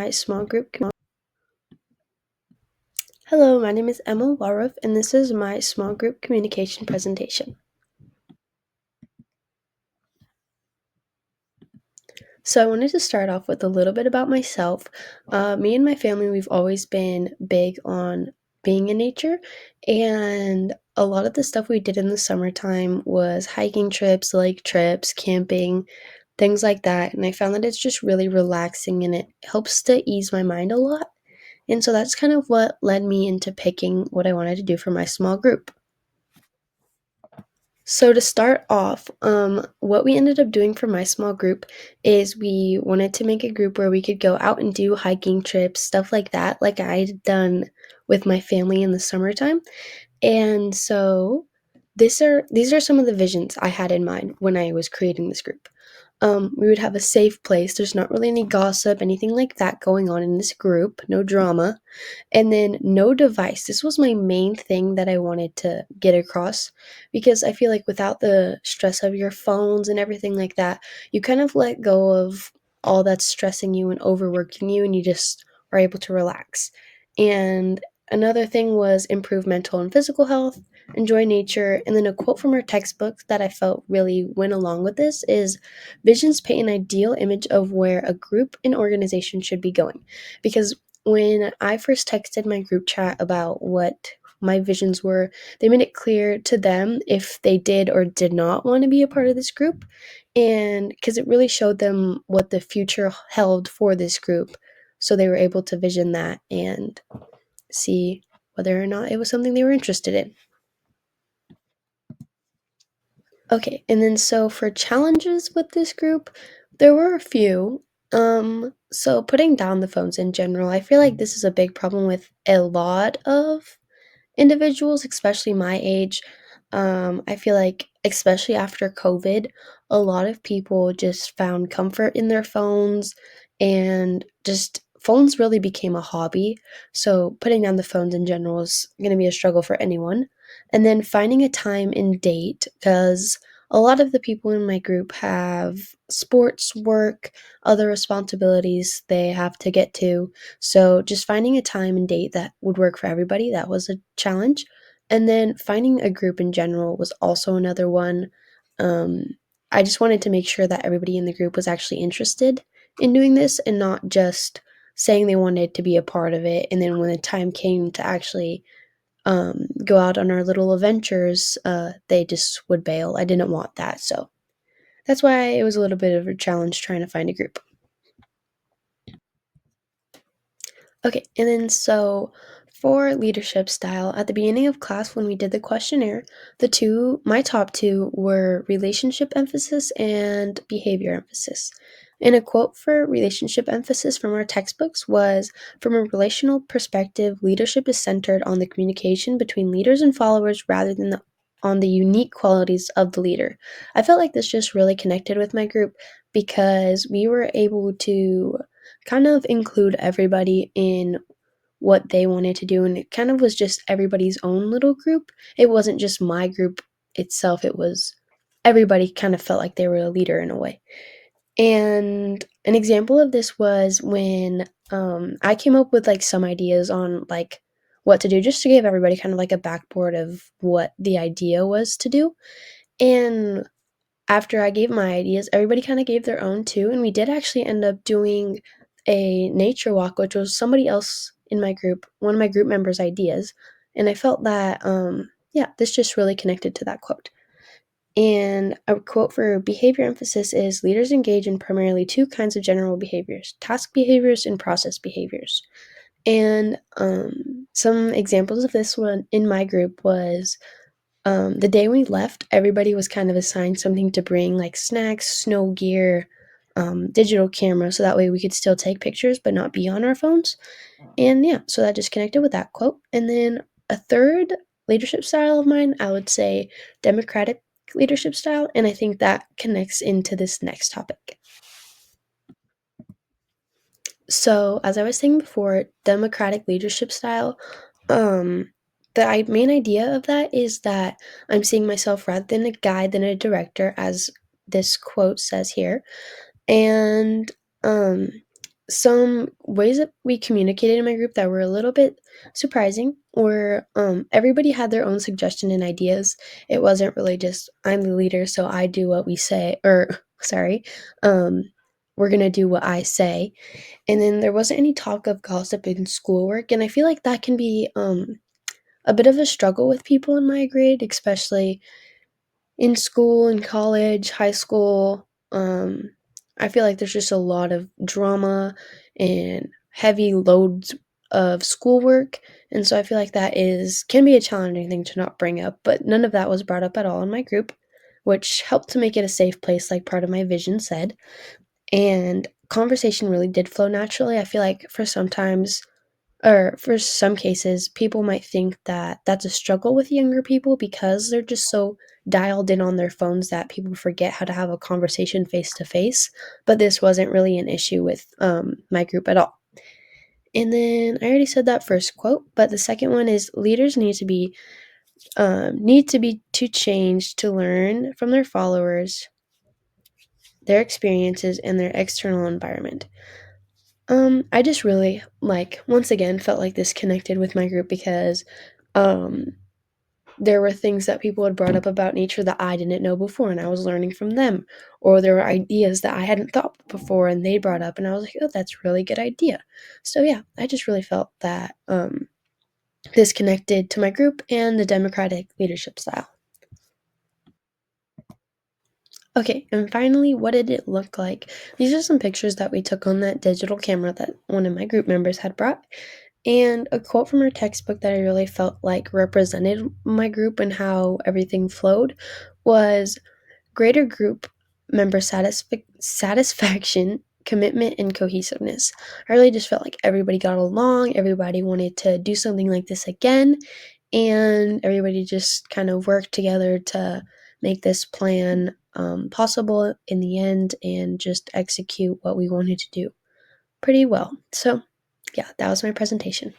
my small group. Hello, my name is Emma Warruff, and this is my small group communication presentation. So I wanted to start off with a little bit about myself. Me and my family, we've always been big on being in nature, and a lot of the stuff we did in the summertime was hiking trips, lake trips, camping, things like that. And I found that it's just really relaxing and it helps to ease my mind a lot. And so that's kind of what led me into picking what I wanted to do for my small group. So to start off, what we ended up doing for my small group is we wanted to make a group where we could go out and do hiking trips, stuff like that, like I'd done with my family in the summertime. And so these are some of the visions I had in mind when I was creating this group. We would have a safe place. There's not really any gossip, anything like that going on in this group, no drama. And then no device. This was my main thing that I wanted to get across because I feel like without the stress of your phones and everything like that, you kind of let go of all that's stressing you and overworking you, and you just are able to relax. And another thing was improve mental and physical health, enjoy nature, and then a quote from our textbook that I felt really went along with this is visions paint an ideal image of where a group and organization should be going. Because when I first texted my group chat about what my visions were, they made it clear to them if they did or did not want to be a part of this group. And because it really showed them what the future held for this group. So they were able to vision that and see whether or not it was something they were interested in. Okay, and then so for challenges with this group, there were a few. So putting down the phones in general, I feel like this is a big problem with a lot of individuals, especially my age. I feel like, especially after COVID, a lot of people just found comfort in their phones and just phones really became a hobby. So putting down the phones in general is going to be a struggle for anyone. And then finding a time and date because a lot of the people in my group have sports, work, other responsibilities they have to get to. So just finding a time and date that would work for everybody, that was a challenge. And then finding a group in general was also another one. Um, I just wanted to make sure that everybody in the group was actually interested in doing this and not just saying they wanted to be a part of it. And then when the time came to actually go out on our little adventures, they just would bail. I didn't want that. So that's why it was a little bit of a challenge trying to find a group. Okay, and then so for leadership style, at the beginning of class when we did the questionnaire, my top two were relationship emphasis and behavior emphasis. And a quote for relationship emphasis from our textbooks was from a relational perspective, leadership is centered on the communication between leaders and followers rather than on the unique qualities of the leader. I felt like this just really connected with my group because we were able to kind of include everybody in what they wanted to do, and it kind of was just everybody's own little group. It wasn't just my group itself, it was everybody kind of felt like they were a leader in a way. And an example of this was when I came up with like some ideas on like what to do just to give everybody kind of like a backboard of what the idea was to do. And after I gave my ideas, everybody kind of gave their own too, and we did actually end up doing a nature walk, which was somebody else in my group, one of my group members' ideas, and I felt that yeah, this just really connected to that quote. And a quote for behavior emphasis is leaders engage in primarily two kinds of general behaviors: task behaviors and process behaviors. And some examples of this one in my group was the day we left, everybody was kind of assigned something to bring, like snacks, snow gear, digital camera, so that way we could still take pictures but not be on our phones. And yeah, so that just connected with that quote. And then a third leadership style of mine, I would say democratic leadership style, and I think that connects into this next topic. So, as I was saying before, democratic leadership style, um, the main idea of that is that I'm seeing myself rather than a guide than a director, as this quote says here. And um, some ways that we communicated in my group that were a little bit surprising were everybody had their own suggestion and ideas. It wasn't really just I'm the leader, so I do what we say, or sorry, um, we're gonna do what I say. And then there wasn't any talk of gossip in schoolwork, and I feel like that can be a bit of a struggle with people in my grade, especially in school, in college, high school. I feel like there's just a lot of drama and heavy loads of schoolwork, and so I feel like that is can be a challenging thing to not bring up, but none of that was brought up at all in my group, which helped to make it a safe place like part of my vision said, and conversation really did flow naturally. I feel like for some cases, people might think that that's a struggle with younger people because they're just so dialed in on their phones that people forget how to have a conversation face to face. But this wasn't really an issue with my group at all. And then I already said that first quote, but the second one is leaders need to be to change to learn from their followers, their experiences, and their external environment. I just really once again felt like this connected with my group because um there were things that people had brought up about nature that I didn't know before and I was learning from them. Or there were ideas that I hadn't thought before and they brought up and I was like, oh, that's a really good idea. So yeah, I just really felt that this connected to my group and the democratic leadership style. Okay, and finally, what did it look like? These are some pictures that we took on that digital camera that one of my group members had brought. And a quote from her textbook that I really felt like represented my group and how everything flowed was greater group member satisfaction, commitment, and cohesiveness. I really just felt like everybody got along, everybody wanted to do something like this again, and everybody just kind of worked together to make this plan possible in the end and just execute what we wanted to do pretty well. So, yeah, that was my presentation.